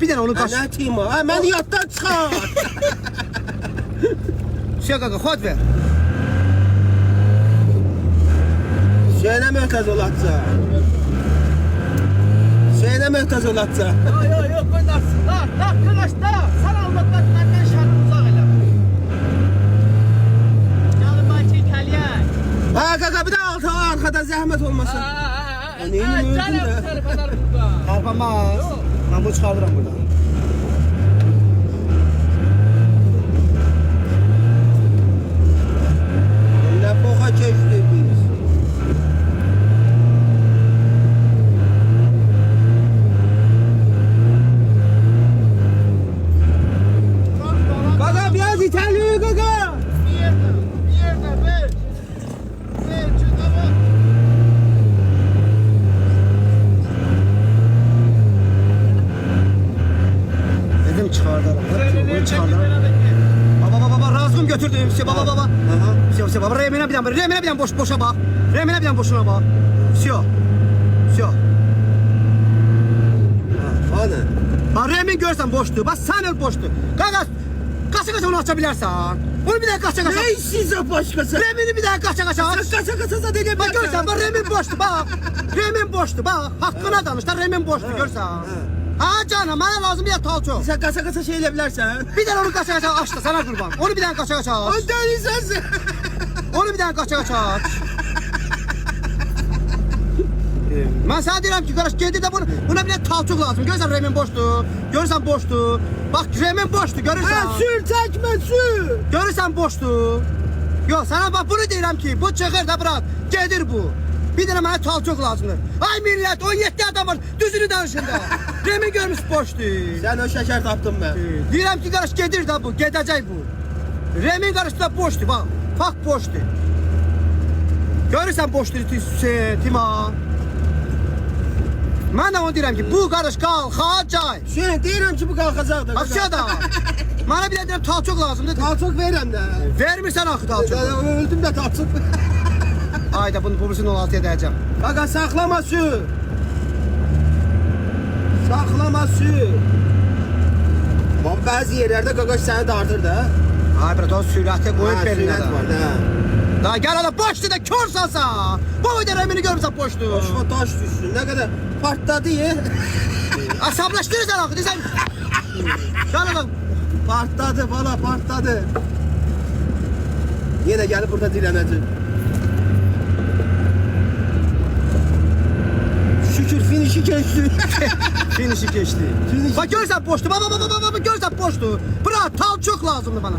Bir tane onu kaç. Ne Timo? Hemen yattan çıkar. Şey kanka kod ver. Şeyine merkez olatsa. Şeyine merkez olatsa. Yok oynarsın. Da arkadaş da. Sen almatmak benden şarkı uzak elə. Canım belki İtalyan. Ha kaka bir de arkada zahmet olmasın. Neyini öldün de. Telefonlar burada. Karpamaz. Ben bunu çıkarırım buradan. Ne boka geçti biz. Kaka biraz İtalyan kaka. Bir yerde ver. Ver çıkamı. Dedim çıkardım. Bunu çıkardım. Baba razım götürdüm. Şey baba. Şey baba remine bir tane boşa bak. Remine bir tane boşuna bak. Şey. Hani? Bak remin görsen boştu. Bak sen boştu. Kanka kaça onu açabilirsen. Onu bir daha kaça. Ne işinize başkası? Remini bir daha kaça aç. Kaça da deli Bak görsen bak remin boştu bak. Remin boştu bak. Hakkına danış da remin boştu görsen. Ha canım bana lazım bir talço. Sen kaça şey edebilirsen. Bir tane onu kaça aç da sana kurban. Onu bir tane kaça aç. O deli sensin. Onu bir tane kaça aç. Ben sana diyorum ki kardeş getir de buna bir de talçuk lazım. Görürsen remin boştu. Görürsen boştu. Bak remin boştu görürsen. Ha sür çekme sür. Görürsen boştu. Yok sana bak bunu diyorum ki bu çıkır da bırak. Gedir bu. Bir tane bana talçuk lazımdır. Ay millet 17 adam var düzünü danışında. Remin görmüş boştu. Sen o şeker taptın ben. Diyorum ki kardeş gedir de bu. Gedecek bu. Remin kardeş da boştu bak. Bak boştu. Görürsen boştu Tima. Ben de onu diyorum ki bu kardeş kalkacak. Şey diyorum ki bu kalkacak da. Aşağıda. Bana bir de diyorum talçuk lazım dedi. Talçuk verem de. Vermirsen akı talçuk. Ben öldüm de talçuk. Ayda bunu publisini 16'ya edeceğim. Kaka saklama su. Saklama su. Bak bazı yerlerde kaka seni dartır da. Ay bre dost sürate koyup verin sürət da. var da. Da gel ala boştu da kör salsa. Bu öde remini görürsen boştu. Başıma taş düşsün. Ne kadar partladı ya. Asablaştırırsan akı desen. Gel ala. Partladı valla partladı. Yine gelip burada dilenecek. Şükür finişi geçti. Finişi geçti. Finişi- Bak görürsen boştu. Baba görürsen boştu. Bırak talçuk lazımdı bana.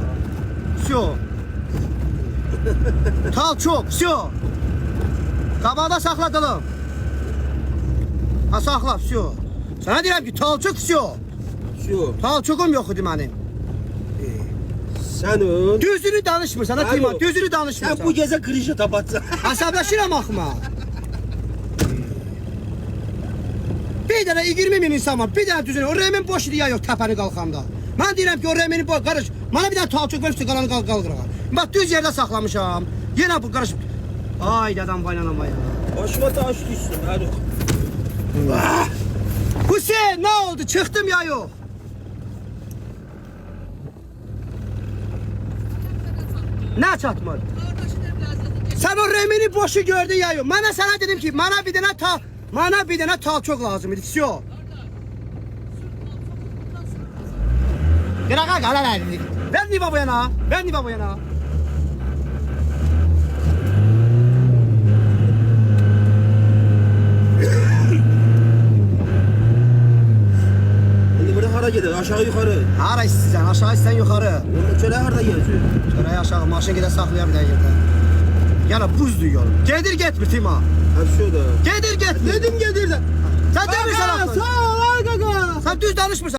Sio. Talçuk. Sio. Kabağda saklatalım. Ha sakla sio. Sana diyorum ki talçuk sio. Şu. Talçukum yok idi benim. Sen ön. Düzünü danışmırsan ha Alo. Timan. Düzünü danışmırsan. Sen bu gece kırışı tapatsan. Asablaşıram akma. Bir tane 20 bin insan var. Bir tane düzeni. O remin boş idi ya yok tepəni qalxanda. Ben deyirəm ki o remini boş. Qarış. Bana bir tane talçuk vermişsin qalanı qalqıra. Bak düz yerde saklamışam. Yine bu qarış. Ay dadam baynanam ya. Başıma taş düşsün. Hadi. Hüseyin ne oldu? Çıktım ya yok. Ne çatmadı? Sen o remini boşu gördün ya yok. Bana sana dedim ki bana bir tane talçuk lazım idi. Sio. Gel gel. Ben niye bu yana? Şimdi burada hara gider? Aşağı yukarı. Hara istəyirsən, aşağı istəyirsən yuxarı. Onun çöle harda geziyor? Çörəyi aşağı maşın gedə saxlaya bir dənə yerdə. Yəni buzdur yol. Gedir getmir Tima. Ha şurada. Gedir getmir. Dedim gedir de. Sən demirsən axı. Sağ ol kaka. Sən düz danışmırsan.